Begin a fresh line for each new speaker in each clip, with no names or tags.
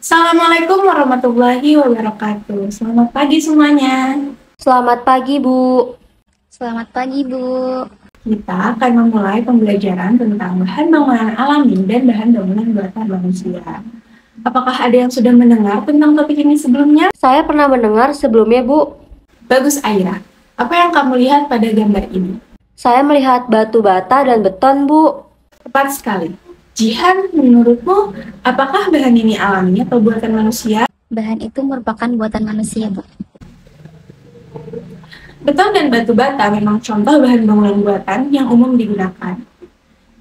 Assalamualaikum warahmatullahi wabarakatuh. Selamat pagi semuanya.
Selamat pagi, Bu.
Selamat pagi, Bu.
Kita akan memulai pembelajaran tentang bahan bangunan alami dan bahan bangunan buatan manusia. Apakah ada yang sudah mendengar tentang topik ini sebelumnya?
Saya pernah mendengar sebelumnya, Bu.
Bagus, Aira. Apa yang kamu lihat pada gambar ini?
Saya melihat batu bata dan beton, Bu.
Tepat sekali. Jihan, menurutmu, apakah bahan ini alami atau buatan manusia?
Bahan itu merupakan buatan manusia, Bu.
Beton dan batu bata memang contoh bahan bangunan buatan yang umum digunakan.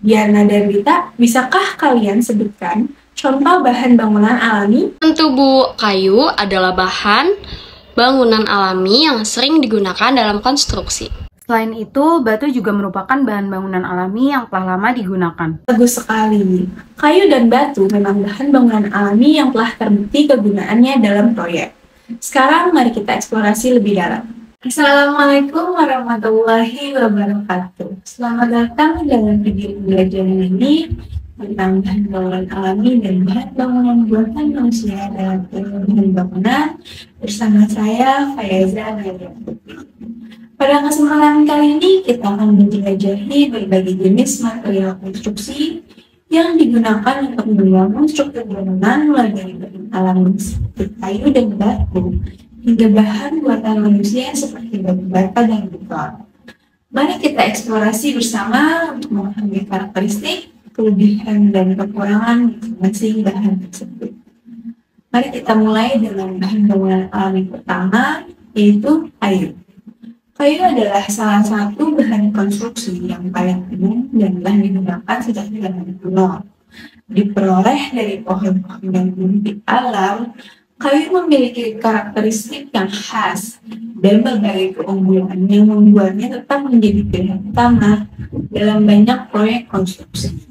Diana dan Rita, bisakah kalian sebutkan contoh bahan bangunan alami?
Tentu, Bu. Kayu adalah bahan bangunan alami yang sering digunakan dalam konstruksi.
Selain itu, batu juga merupakan bahan bangunan alami yang telah lama digunakan.
Bagus sekali. Kayu dan batu memang bahan bangunan alami yang telah terbukti kegunaannya dalam proyek. Sekarang mari kita eksplorasi lebih dalam. Assalamualaikum warahmatullahi wabarakatuh. Selamat datang dalam video pembelajaran ini tentang bahan bangunan alami dan bahan bangunan buatan manusia dalam ilmu bahan bangunan bersama saya, Faiza Nadia. Pada kesempatan kali ini, kita akan menjelajahi berbagai jenis material konstruksi yang digunakan untuk membangun struktur bangunan mulai dari bahan alami seperti kayu dan batu, hingga bahan buatan manusia seperti batu bata dan beton. Mari kita eksplorasi bersama untuk memahami karakteristik, kelebihan, dan kekurangan masing-masing bahan tersebut. Mari kita mulai dengan bahan bangunan alami pertama, yaitu kayu. Kayu adalah salah satu bahan konstruksi yang paling umum dan telah digunakan sejak zaman kuno. Diperoleh dari pohon-pohon yang tumbuh di alam, kayu memiliki karakteristik yang khas dan berbagai keunggulan yang membuatnya tetap menjadi pilihan utama dalam banyak proyek konstruksi.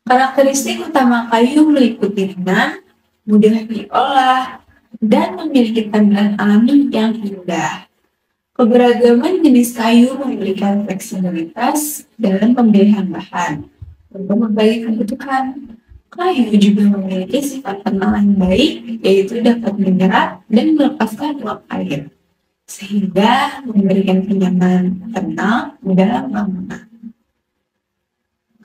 Karakteristik utama kayu meliputi ringan, mudah diolah, dan memiliki tampilan alami yang indah. Keberagaman jenis kayu memberikan fleksibilitas dalam pemilihan bahan. Untuk berbagai kebutuhan, kayu juga memiliki sifat penahan baik, yaitu dapat menyerap dan melepaskan uap air, sehingga memberikan kenyamanan tenang dalam bangunan.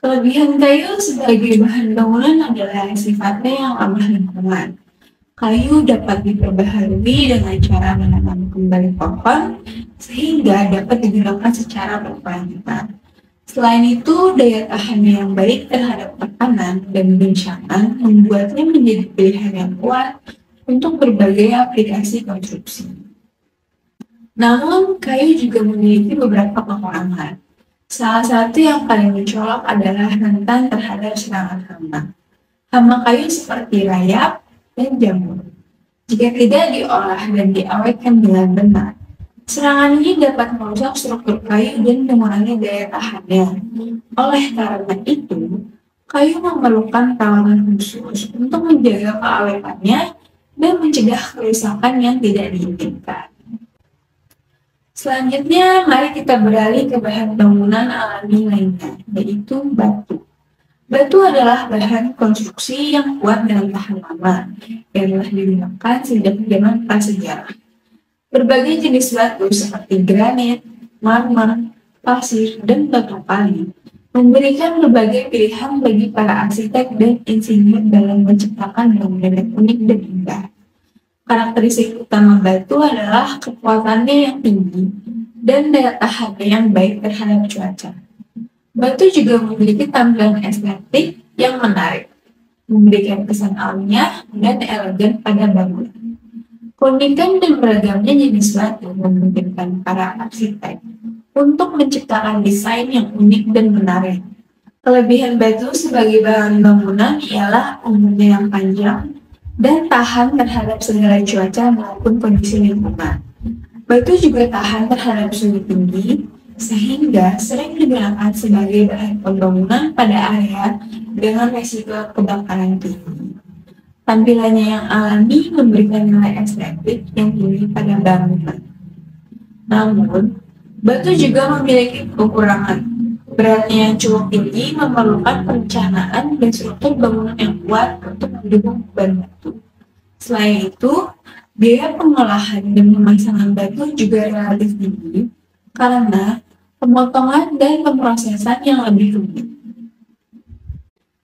Kelebihan kayu sebagai bahan bangunan adalah sifatnya yang ramah lingkungan. Kayu dapat diperbaharui dengan cara menanam kembali pohon sehingga dapat digunakan secara berkelanjutan. Selain itu, daya tahannya yang baik terhadap tekanan dan guncangan membuatnya menjadi pilihan yang kuat untuk berbagai aplikasi konstruksi. Namun, kayu juga memiliki beberapa kekurangan. Salah satu yang paling mencolok adalah rentan terhadap serangan hama. Hama kayu seperti rayap dan jamur. Jika tidak diolah dan diawetkan dengan benar, serangan ini dapat merusak struktur kayu dan mengurangi daya tahannya. Oleh karena itu, kayu memerlukan perawatan khusus untuk menjaga keawetannya dan mencegah kerusakan yang tidak diinginkan. Selanjutnya, mari kita beralih ke bahan bangunan alami lainnya, yaitu batu. Batu adalah bahan konstruksi yang kuat dan tahan lama, yang telah digunakan sejak zaman prasejarah. Berbagai jenis batu seperti granit, marmer, pasir, dan batu kali memberikan berbagai pilihan bagi para arsitek dan insinyur dalam menciptakan bangunan yang unik dan indah. Karakteristik utama batu adalah kekuatannya yang tinggi dan daya tahannya yang baik terhadap cuaca. Batu juga memiliki tampilan estetik yang menarik, memberikan kesan alamiah dan elegan pada bangunan. Keunikan dan beragamnya jenis batu memungkinkan para arsitek untuk menciptakan desain yang unik dan menarik. Kelebihan batu sebagai bahan bangunan ialah umurnya yang panjang dan tahan terhadap segala cuaca maupun kondisi lingkungan. Batu juga tahan terhadap suhu tinggi, sehingga sering digunakan sebagai bahan pembangunan pada area dengan resiko kebakaran tinggi. Tampilannya yang alami memberikan nilai estetik yang tinggi pada bangunan. Namun, batu juga memiliki kekurangan. Beratnya yang cukup tinggi memerlukan perencanaan dan struktur bangunan yang kuat untuk mendukung beban batu. Selain itu, biaya pengolahan dan pemasangan batu juga relatif tinggi karena pemotongan dan pemrosesan yang lebih rumit.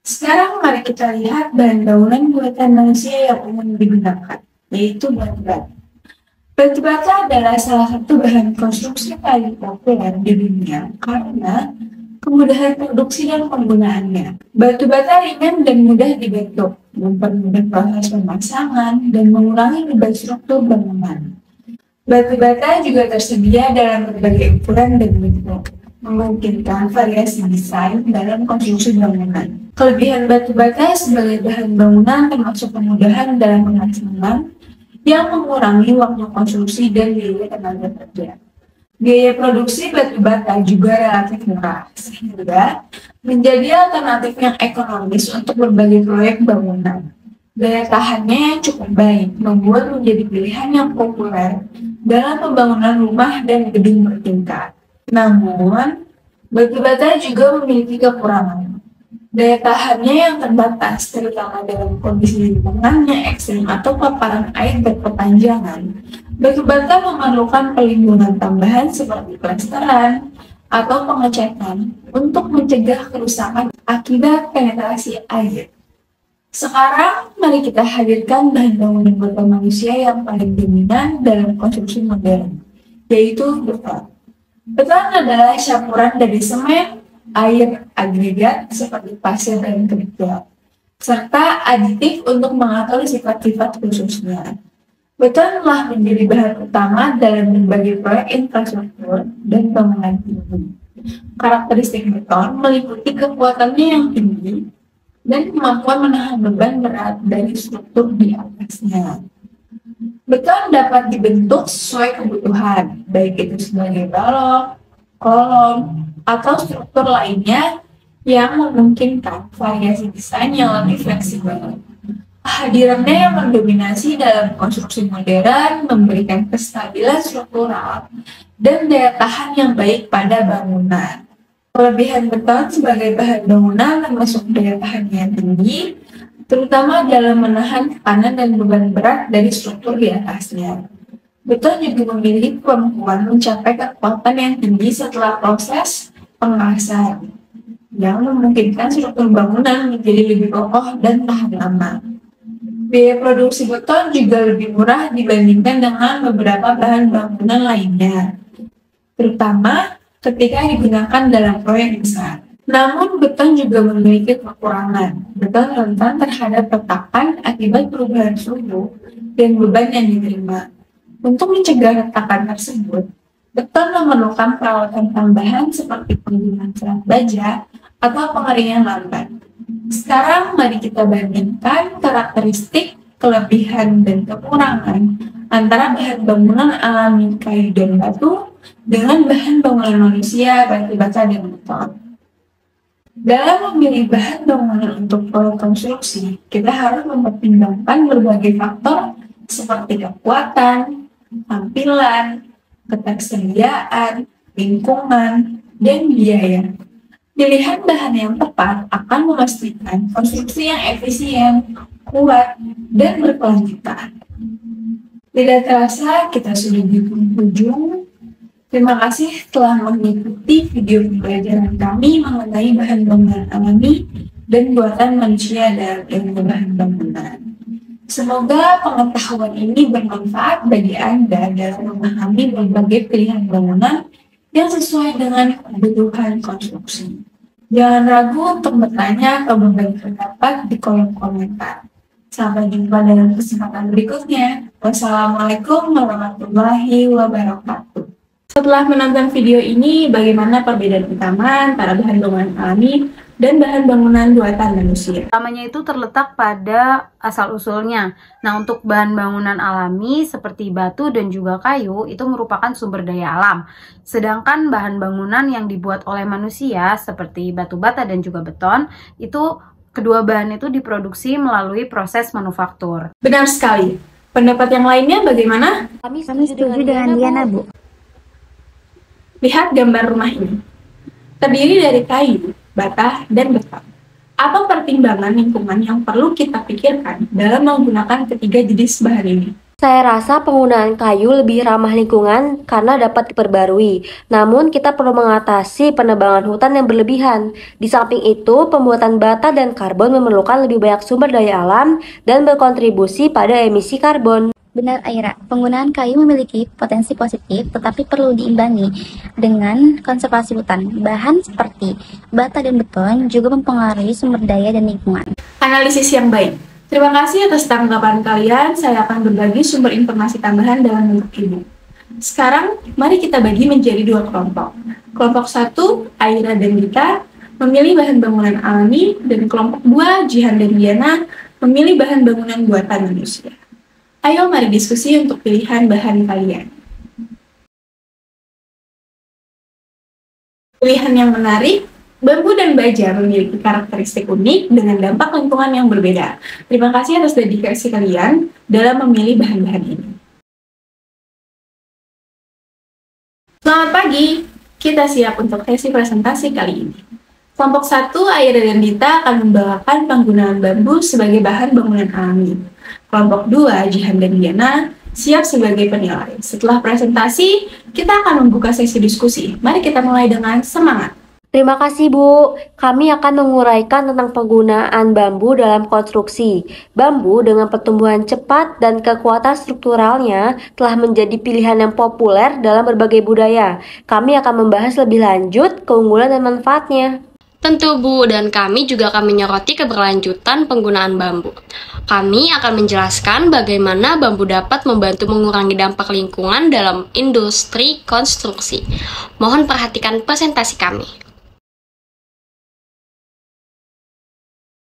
Sekarang mari kita lihat bahan bangunan buatan manusia yang umum digunakan, yaitu batu bata. Batu bata adalah salah satu bahan konstruksi paling populer di dunia karena kemudahan produksi dan penggunaannya. Batu bata ringan dan mudah dibentuk, mempermudah proses pemasangan dan mengurangi beban struktur bangunan. Batu bata juga tersedia dalam berbagai ukuran dan bentuk, memungkinkan variasi desain dalam konstruksi bangunan. Kelebihan batu bata sebagai bahan bangunan termasuk kemudahan dalam pemasangan yang mengurangi waktu konstruksi dan biaya tenaga kerja. Biaya produksi batu bata juga relatif murah, sehingga menjadi alternatif yang ekonomis untuk berbagai proyek bangunan. Daya tahannya yang cukup baik membuat menjadi pilihan yang populer dalam pembangunan rumah dan gedung bertingkat. Namun, batu bata juga memiliki kekurangan. Daya tahannya yang terbatas, terutama dalam kondisi lingkungan yang ekstrim atau paparan air berkepanjangan. Batu bata memerlukan pelindungan tambahan seperti plesteran atau pengecekan untuk mencegah kerusakan akibat penetrasi air. Sekarang, mari kita hadirkan bahan bangunan buatan manusia yang paling dominan dalam konstruksi modern, yaitu beton. Beton adalah campuran dari semen, air, agregat seperti pasir dan kerikil, serta aditif untuk mengatur sifat-sifat khususnya. Beton telah menjadi bahan utama dalam berbagai proyek infrastruktur dan bangunan tinggi. Karakteristik beton meliputi kekuatannya yang tinggi dan kemampuan menahan beban berat dari struktur di atasnya. Beton dapat dibentuk sesuai kebutuhan, baik itu sebagai balok, kolom, atau struktur lainnya yang memungkinkan variasi desain yang lebih fleksibel. Kehadirannya yang mendominasi dalam konstruksi modern memberikan kestabilan struktural dan daya tahan yang baik pada bangunan. Kelebihan beton sebagai bahan bangunan termasuk daya tahan yang tinggi, terutama dalam menahan tekanan dan beban berat dari struktur di atasnya. Beton juga memiliki kemampuan mencapai kekuatan yang tinggi setelah proses pengerasan, yang memungkinkan struktur bangunan menjadi lebih kokoh dan tahan lama. Biaya produksi beton juga lebih murah dibandingkan dengan beberapa bahan bangunan lainnya, terutama ketika digunakan dalam proyek besar. Namun, beton juga memiliki kekurangan. Beton rentan terhadap retakan akibat perubahan suhu dan beban yang diterima. Untuk mencegah retakan tersebut, beton memerlukan perawatan tambahan seperti penggunaan serat baja atau pengeringan lambat. Sekarang mari kita bandingkan karakteristik, kelebihan, dan kekurangan antara bahan bangunan alami kayu dan batu dengan bahan bangunan manusia, batu bata, dan beton. Dalam memilih bahan bangunan untuk proyek konstruksi, kita harus mempertimbangkan berbagai faktor seperti kekuatan, tampilan, ketersediaan, lingkungan, dan biaya. Pilihan bahan yang tepat akan memastikan konstruksi yang efisien, kuat, dan berkelanjutan. Tidak terasa kita sudah di penghujung. Terima kasih telah mengikuti video pembelajaran kami mengenai bahan bangunan alami dan buatan manusia dalam ilmu bahan bangunan. Semoga pengetahuan ini bermanfaat bagi Anda dalam memahami berbagai pilihan bangunan yang sesuai dengan kebutuhan konstruksi. Jangan ragu untuk bertanya atau berbagi pendapat di kolom komentar. Sampai jumpa dalam kesempatan berikutnya. Wassalamualaikum warahmatullahi wabarakatuh. Setelah menonton video ini, bagaimana perbedaan utama antara bahan bangunan alami dan bahan bangunan buatan manusia?
Utamanya itu terletak pada asal-usulnya. Nah, untuk bahan bangunan alami seperti batu dan juga kayu itu merupakan sumber daya alam. Sedangkan bahan bangunan yang dibuat oleh manusia seperti batu bata dan juga beton, itu kedua bahan itu diproduksi melalui proses manufaktur.
Benar sekali. Pendapat yang lainnya bagaimana?
Kami setuju dengan Diana, Bu.
Lihat gambar rumah ini. terdiri dari kayu, bata, dan beton. Apa pertimbangan lingkungan yang perlu kita pikirkan dalam menggunakan ketiga jenis bahan ini?
Saya rasa penggunaan kayu lebih ramah lingkungan karena dapat diperbarui. Namun, kita perlu mengatasi penebangan hutan yang berlebihan. Di samping itu, pembuatan bata dan karbon memerlukan lebih banyak sumber daya alam dan berkontribusi pada emisi karbon.
Benar, Aira. Penggunaan kayu memiliki potensi positif, tetapi perlu diimbangi dengan konservasi hutan. Bahan seperti bata dan beton juga mempengaruhi sumber daya dan lingkungan.
Analisis yang baik. Terima kasih atas tanggapan kalian. Saya akan berbagi sumber informasi tambahan dalam bentuk e-book. Sekarang, mari kita bagi menjadi dua kelompok. Kelompok 1, Aira dan Dita, memilih bahan bangunan alami, dan kelompok 2, Jihan dan Diana, memilih bahan bangunan buatan manusia. Ayo mari diskusi untuk pilihan bahan kalian. Pilihan yang menarik. Bambu dan baja memiliki karakteristik unik dengan dampak lingkungan yang berbeda. Terima kasih atas dedikasi kalian dalam memilih bahan-bahan ini. Selamat pagi, kita siap untuk sesi presentasi kali ini. Kelompok 1, Aira dan Dita akan membawakan penggunaan bambu sebagai bahan bangunan alami. Kelompok 2, Jihan dan Diana, siap sebagai penilai. Setelah presentasi, kita akan membuka sesi diskusi. Mari kita mulai dengan semangat.
Terima kasih, Bu. Kami akan menguraikan tentang penggunaan bambu dalam konstruksi. Bambu dengan pertumbuhan cepat dan kekuatan strukturalnya telah menjadi pilihan yang populer dalam berbagai budaya. Kami akan membahas lebih lanjut keunggulan dan manfaatnya.
Tentu Bu, dan kami juga akan menyoroti keberlanjutan penggunaan bambu. Kami akan menjelaskan bagaimana bambu dapat membantu mengurangi dampak lingkungan dalam industri konstruksi. Mohon perhatikan presentasi kami.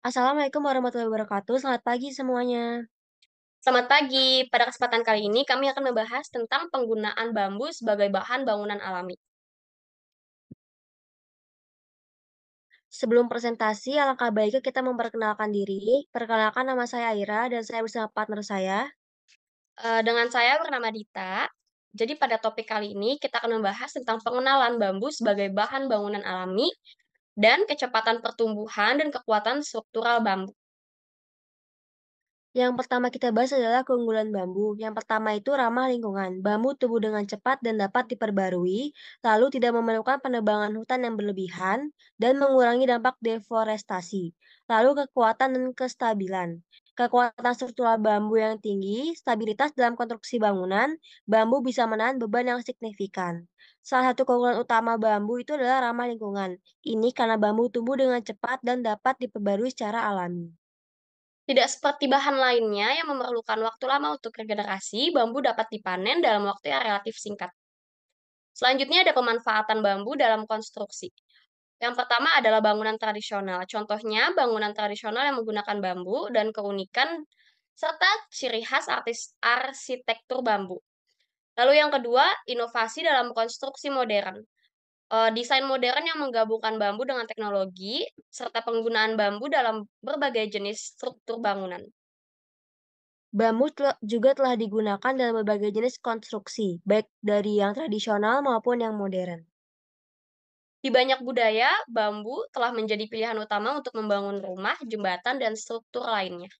Assalamualaikum warahmatullahi wabarakatuh. Selamat pagi semuanya.
Selamat pagi, pada kesempatan kali ini kami akan membahas tentang penggunaan bambu sebagai bahan bangunan alami.
Sebelum presentasi, alangkah baiknya kita memperkenalkan diri. Perkenalkan, nama saya Aira dan saya bersama partner saya.
Dengan saya bernama Dita. Jadi pada topik kali ini kita akan membahas tentang pengenalan bambu sebagai bahan bangunan alami dan kecepatan pertumbuhan dan kekuatan struktural bambu.
Yang pertama kita bahas adalah keunggulan bambu. Yang pertama itu ramah lingkungan. Bambu tumbuh dengan cepat dan dapat diperbarui, lalu tidak memerlukan penebangan hutan yang berlebihan dan mengurangi dampak deforestasi. Lalu kekuatan dan kestabilan. Kekuatan struktural bambu yang tinggi, stabilitas dalam konstruksi bangunan, bambu bisa menahan beban yang signifikan. Salah satu keunggulan utama bambu itu adalah ramah lingkungan. Ini karena bambu tumbuh dengan cepat dan dapat diperbarui secara alami.
Tidak seperti bahan lainnya yang memerlukan waktu lama untuk regenerasi, bambu dapat dipanen dalam waktu yang relatif singkat. Selanjutnya ada pemanfaatan bambu dalam konstruksi. Yang pertama adalah bangunan tradisional. Contohnya, bangunan tradisional yang menggunakan bambu dan keunikan serta ciri khas arsitektur bambu. Lalu yang kedua, inovasi dalam konstruksi modern. Desain modern yang menggabungkan bambu dengan teknologi, serta penggunaan bambu dalam berbagai jenis struktur bangunan.
Bambu juga telah digunakan dalam berbagai jenis konstruksi, baik dari yang tradisional maupun yang modern.
Di banyak budaya, bambu telah menjadi pilihan utama untuk membangun rumah, jembatan, dan struktur lainnya.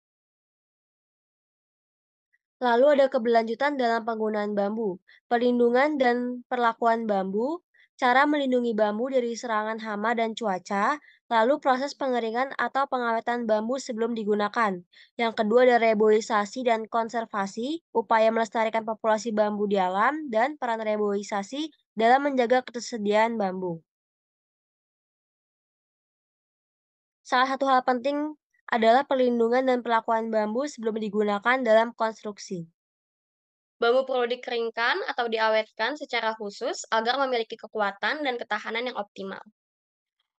Lalu ada keberlanjutan dalam penggunaan bambu, perlindungan dan perlakuan bambu, cara melindungi bambu dari serangan hama dan cuaca, lalu proses pengeringan atau pengawetan bambu sebelum digunakan. Yang kedua ada reboisasi dan konservasi, upaya melestarikan populasi bambu di alam, dan peran reboisasi dalam menjaga ketersediaan bambu. Salah satu hal penting adalah perlindungan dan perlakuan bambu sebelum digunakan dalam konstruksi.
Bambu perlu dikeringkan atau diawetkan secara khusus agar memiliki kekuatan dan ketahanan yang optimal.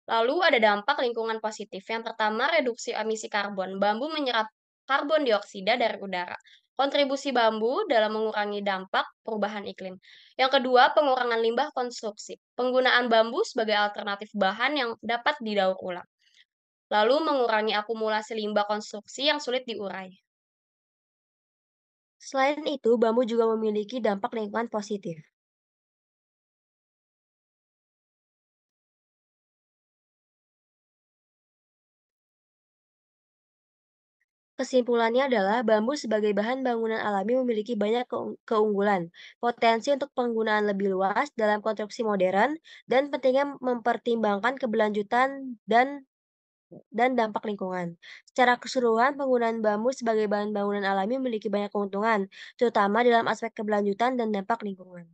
Lalu ada dampak lingkungan positif. Yang pertama, reduksi emisi karbon. Bambu menyerap karbon dioksida dari udara. Kontribusi bambu dalam mengurangi dampak perubahan iklim. Yang kedua, pengurangan limbah konstruksi. Penggunaan bambu sebagai alternatif bahan yang dapat didaur ulang. Lalu mengurangi akumulasi limbah konstruksi yang sulit diurai.
Selain itu, bambu juga memiliki dampak lingkungan positif. Kesimpulannya adalah bambu sebagai bahan bangunan alami memiliki banyak keunggulan, potensi untuk penggunaan lebih luas dalam konstruksi modern, dan pentingnya mempertimbangkan keberlanjutan dan dampak lingkungan. Secara keseluruhan, penggunaan bambu sebagai bahan bangunan alami memiliki banyak keuntungan, terutama dalam aspek keberlanjutan dan dampak lingkungan.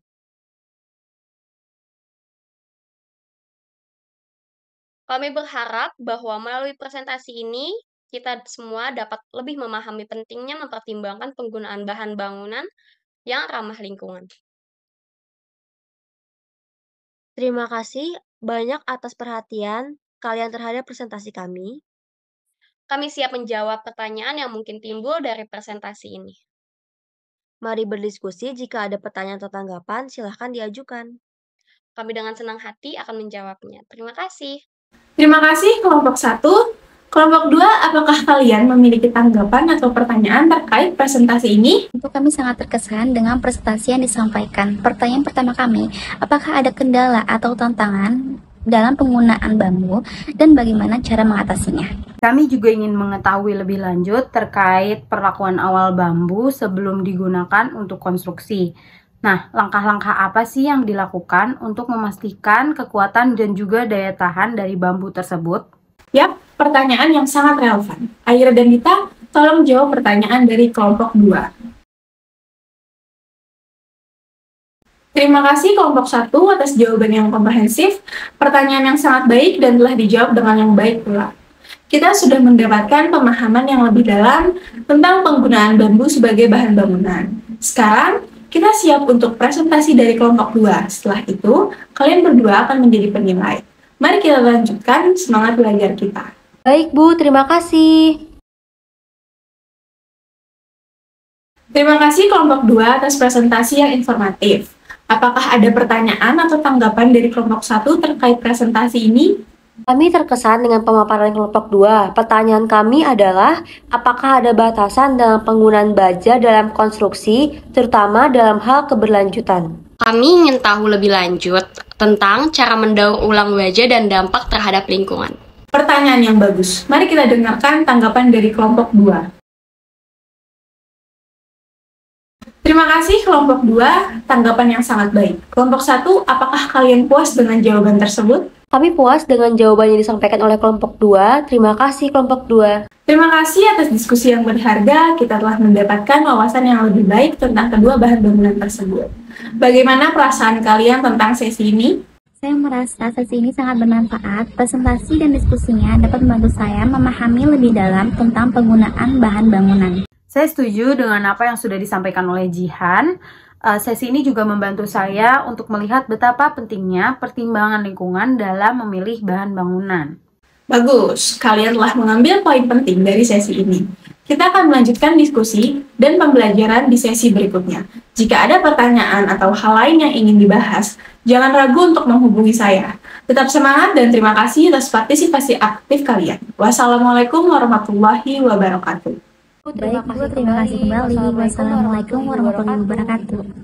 Kami berharap bahwa melalui presentasi ini, kita semua dapat lebih memahami pentingnya mempertimbangkan penggunaan bahan bangunan yang ramah lingkungan.
Terima kasih banyak atas perhatian kalian terhadap presentasi kami.
Kami siap menjawab pertanyaan yang mungkin timbul dari presentasi ini.
Mari berdiskusi, jika ada pertanyaan atau tanggapan, silahkan diajukan.
Kami dengan senang hati akan menjawabnya. Terima kasih.
Terima kasih kelompok 1. Kelompok 2, apakah kalian memiliki tanggapan atau pertanyaan terkait presentasi ini?
Tentu kami sangat terkesan dengan presentasi yang disampaikan. Pertanyaan pertama kami, apakah ada kendala atau tantangan dalam penggunaan bambu dan bagaimana cara mengatasinya?
Kami juga ingin mengetahui lebih lanjut terkait perlakuan awal bambu sebelum digunakan untuk konstruksi. Nah, langkah-langkah apa sih yang dilakukan untuk memastikan kekuatan dan juga daya tahan dari bambu tersebut?
Yap, pertanyaan yang sangat relevan. Aira dan Dita, tolong jawab pertanyaan dari kelompok 2. Terima kasih kelompok 1 atas jawaban yang komprehensif, pertanyaan yang sangat baik dan telah dijawab dengan yang baik pula. Kita sudah mendapatkan pemahaman yang lebih dalam tentang penggunaan bambu sebagai bahan bangunan. Sekarang, kita siap untuk presentasi dari kelompok 2. Setelah itu, kalian berdua akan menjadi penilai. Mari kita lanjutkan semangat belajar kita.
Baik Bu, terima kasih.
Terima kasih kelompok 2 atas presentasi yang informatif. Apakah ada pertanyaan atau tanggapan dari kelompok 1 terkait presentasi ini?
Kami terkesan dengan pemaparan kelompok 2. Pertanyaan kami adalah, apakah ada batasan dalam penggunaan baja dalam konstruksi, terutama dalam hal keberlanjutan?
Kami ingin tahu lebih lanjut tentang cara mendaur ulang baja dan dampak terhadap lingkungan.
Pertanyaan yang bagus. Mari kita dengarkan tanggapan dari kelompok 2. Terima kasih kelompok 2, tanggapan yang sangat baik. Kelompok 1, apakah kalian puas dengan jawaban tersebut?
Kami puas dengan jawaban yang disampaikan oleh kelompok 2. Terima kasih kelompok 2.
Terima kasih atas diskusi yang berharga. Kita telah mendapatkan wawasan yang lebih baik tentang kedua bahan bangunan tersebut. Bagaimana perasaan kalian tentang sesi ini?
Saya merasa sesi ini sangat bermanfaat. Presentasi dan diskusinya dapat membantu saya memahami lebih dalam tentang penggunaan bahan bangunan.
Saya setuju dengan apa yang sudah disampaikan oleh Jihan. Sesi ini juga membantu saya untuk melihat betapa pentingnya pertimbangan lingkungan dalam memilih bahan bangunan.
Bagus, kalian telah mengambil poin penting dari sesi ini. Kita akan melanjutkan diskusi dan pembelajaran di sesi berikutnya. Jika ada pertanyaan atau hal lain yang ingin dibahas, jangan ragu untuk menghubungi saya. Tetap semangat dan terima kasih atas partisipasi aktif kalian. Wassalamualaikum warahmatullahi wabarakatuh.
Baik, Bu, terima kasih kembali. Wassalamualaikum warahmatullahi wabarakatuh.